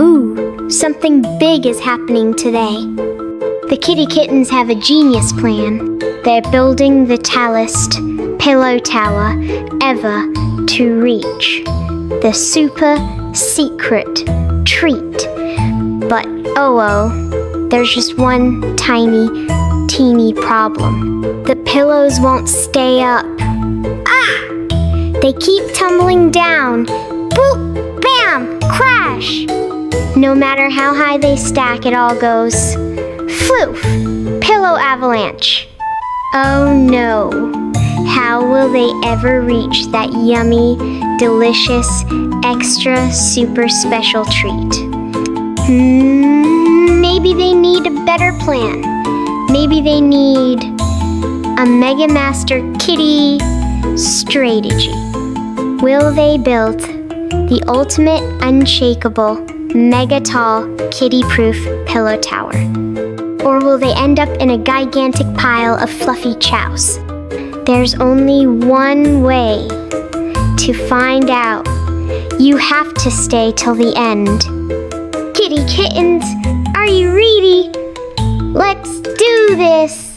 Ooh, something big is happening today. The Kitty Kittens have a genius plan. They're building the tallest pillow tower ever to reach the super secret treat. But there's just one teeny problem. The pillows won't stay up. They keep tumbling down. Boop, bam, crash. No matter how high they stack, it all goes floof, pillow avalanche. Oh no, how will they ever reach that yummy, delicious, extra super special treat? Maybe they need a better plan. Maybe they need a Mega Master Kitty strategy. Will they build the ultimate unshakable, mega tall, kitty-proof pillow tower? Or will they end up in a gigantic pile of fluffy chows? There's only one way to find out. You have to stay till the end. Kitty Kittens, are you ready? Let's do this!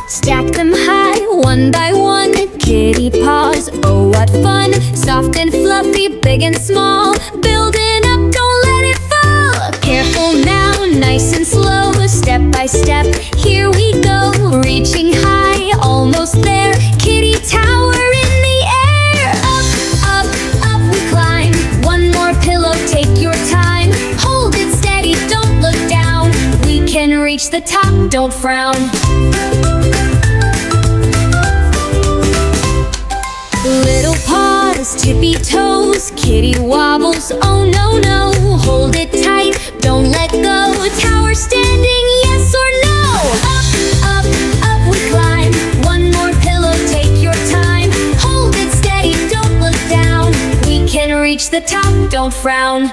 Stack them high, one by one. Kitty paws, oh what fun. Soft and fluffy, big and small. Building up, don't let it fall. Careful now, nice and slow. Step by step, here we go. Reaching high, almost there. Kitty tower in the air. Up, up, up we climb. One more pillow, take your time. Hold it steady, don't look down. We can reach the top, don't frown. Little paws, tippy toes, kitty wobbles, oh no, no. Hold it tight, don't let go. Tower standing, yes or no? Up, up, up we climb. One more pillow, take your time. Hold it steady, don't look down. We can reach the top, don't frown.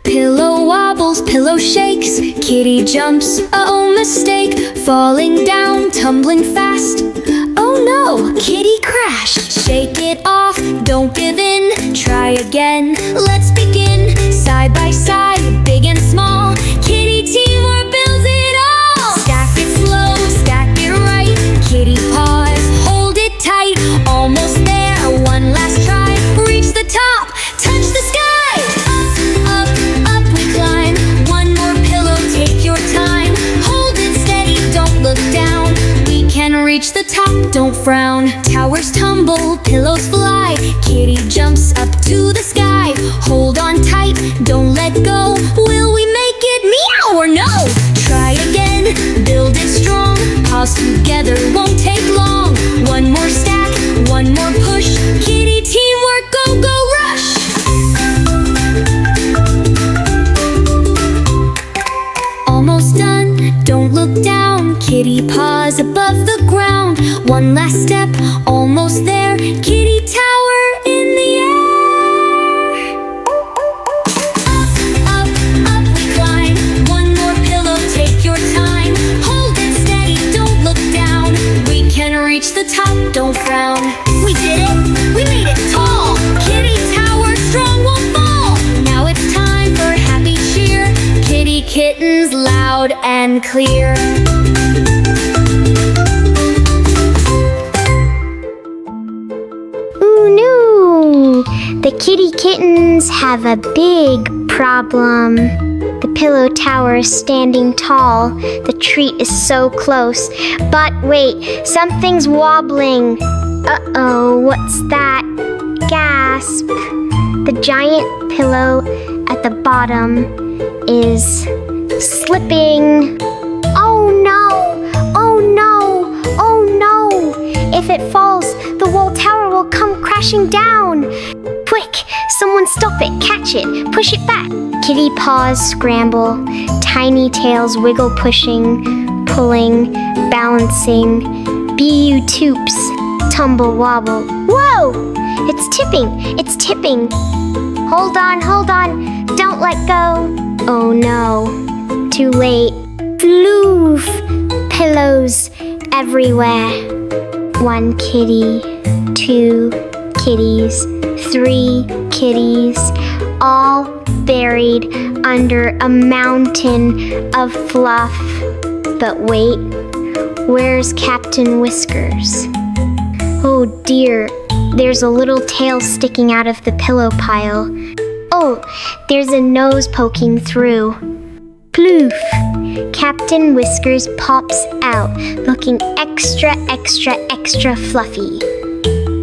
Pillow wobbles, pillow shakes. Kitty jumps, oh mistake. Falling down, tumbling fast. Oh no, kitty crash. Shake it off, don't give in. Try again, let's begin. Side by side, big and small. Kitty teamwork builds it all. Stack it slow, stack it right. Kitty paws, hold it tight. Almost there, one last try. Reach the top, touch the sky. Up, up, up we climb. One more pillow, take your time. Hold it steady, don't look down. We can reach the top, don't frown. Towers tumble, pillows fly. Kitty jumps up to the sky. Hold on tight, don't let go. Will we make it, meow or no? Try again, build it strong. Paws together won't take long. One more stack, one more push. Kitty teamwork, go, go, rush. Almost done, don't look down. Kitty paws above the ground. One last step, almost there. Kitty tower in the air. Up, up, up we climb. One more pillow, take your time. Hold it steady, don't look down. We can reach the top, don't frown. We did it, we made it tall. Kitty tower strong, won't fall. Now it's time for happy cheer. Kitty Kittens, loud and clear. Ooh no! The Kitty Kittens have a big problem. The pillow tower is standing tall. The treat is so close. But wait, something's wobbling. Uh-oh, what's that? Gasp! The giant pillow at the bottom is slipping. Oh no! Oh no! Oh no! If it falls, the whole tower will come crashing down. Quick! Someone stop it, catch it, push it back. Kitty paws scramble, tiny tails wiggle, pushing, pulling, balancing. BU toops, tumble wobble. Whoa! It's tipping! It's tipping! Hold on, don't let go. Oh no, too late. Floof! Pillows everywhere. 1 kitty, 2 kitties, 3 kitties, all buried under a mountain of fluff. But wait, where's Captain Whiskers? Oh dear, there's a little tail sticking out of the pillow pile. Oh, there's a nose poking through. Ploof! Captain Whiskers pops out, looking extra, extra, extra fluffy.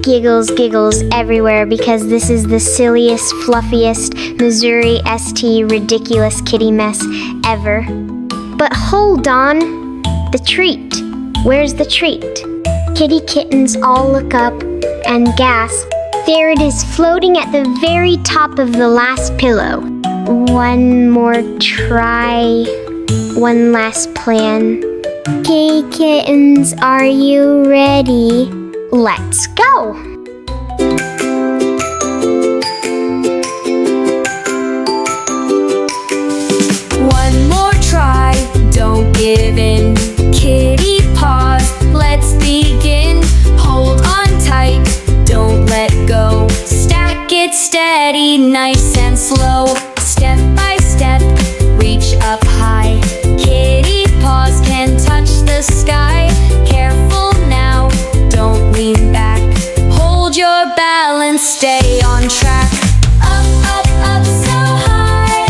Giggles, giggles everywhere because this is the silliest, fluffiest Missouri ST ridiculous kitty mess ever. But hold on! The treat! Where's the treat? Kitty kittens all look up and gasp. There it is, floating at the very top of the last pillow. One more try, one last plan. Kitty kittens, are you ready? Let's go! One more try, don't give in. Kitty paws, let's begin. Hold on tight, don't let go. Stack it steady, nice and slow. Step by step, reach up high. Kitty paws can touch the sky. Careful now, don't lean back. Hold your balance, stay on track. Up, up, up so high.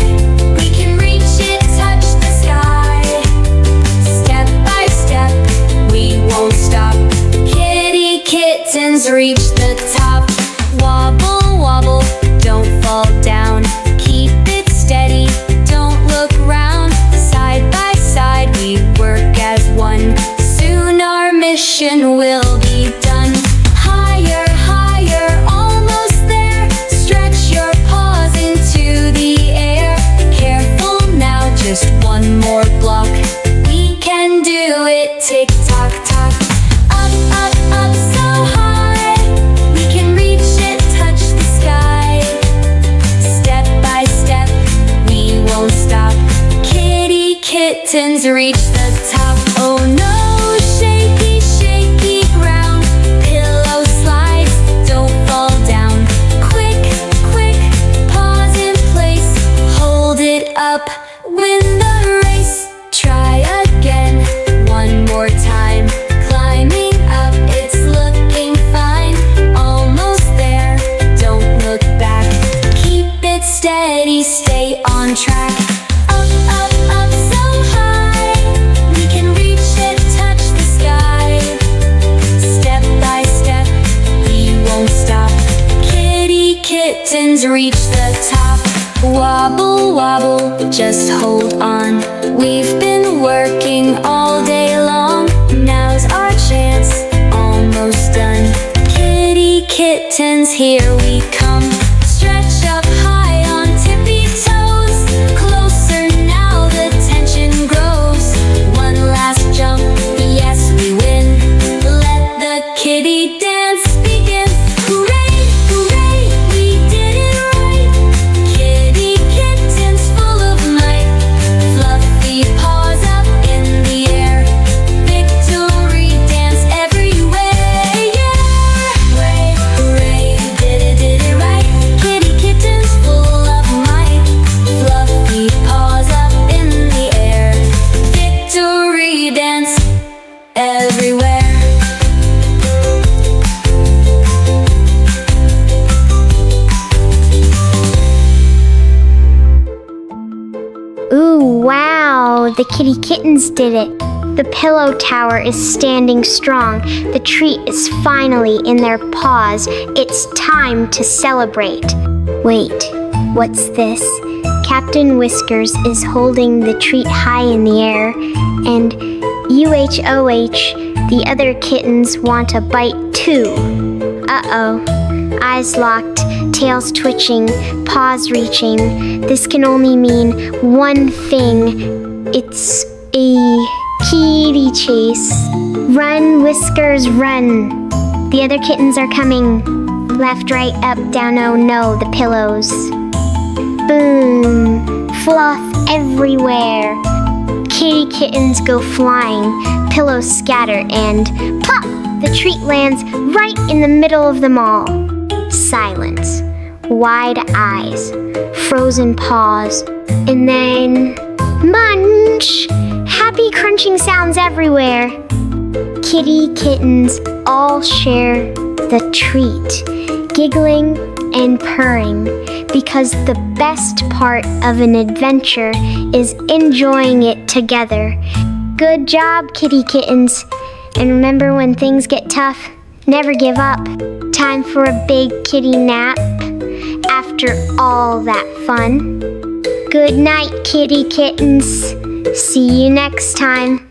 We can reach it, touch the sky. Step by step, we won't stop. Kitty kittens reach the top. Wobble, wobble, don't fall down. Keep it steady, don't look round. Side by side, we work as one. Soon our mission will be done. Higher, higher, almost there. Stretch your paws into the air. Careful now, just one more block. We can do it, tick tock tock. Up, up, up so high. We can reach it, touch the sky. Step by step, we won't stop. Kitty kittens reach the top. Oh no, shaky, shaky ground. Pillow slides, don't fall down. Quick, quick, pause in place. Hold it up, win the race. Try again, one more time. Climbing up, it's looking fine. Almost there, don't look back. Keep it steady, stay on track. Up, up, up so high. We can reach it, touch the sky. Step by step, we won't stop. Kitty kittens reach the top. Wobble, wobble, just hold on. We've been working all day long. Now's our chance, almost done. Kitty kittens, here we come. Stretch up high on tippy toes. Closer now, the tension grows. One last jump, yes we win. Let the kitty dance begin. Hooray, hooray, we did it right. Kitty kittens full of might. Fluffy paws up in the air. Victory dance everywhere, yeah. Hooray, hooray, did it right. Kitty kittens full of might. Fluffy paws up in the air. Victory dance everywhere. Ooh, wow, the kitty kittens did it. The pillow tower is standing strong. The treat is finally in their paws. It's time to celebrate. Wait, what's this? Captain Whiskers is holding the treat high in the air, and UHOH, the other kittens want a bite too. Uh-oh. Eyes locked, tails twitching, paws reaching. This can only mean one thing. It's a kitty chase. Run, Whiskers, run. The other kittens are coming. Left, right, up, down, oh no, the pillows. Boom. Fluff everywhere. Kitty Kittens go flying, pillows scatter, and plop! The treat lands right in the middle of them all. Silence, wide eyes, frozen paws, and then munch! Happy crunching sounds everywhere. Kitty Kittens all share the treat, giggling and purring, because the best part of an adventure is enjoying it together. Good job, Kitty Kittens. And remember, when things get tough, never give up. Time for a big kitty nap after all that fun. Good night, Kitty Kittens. See you next time.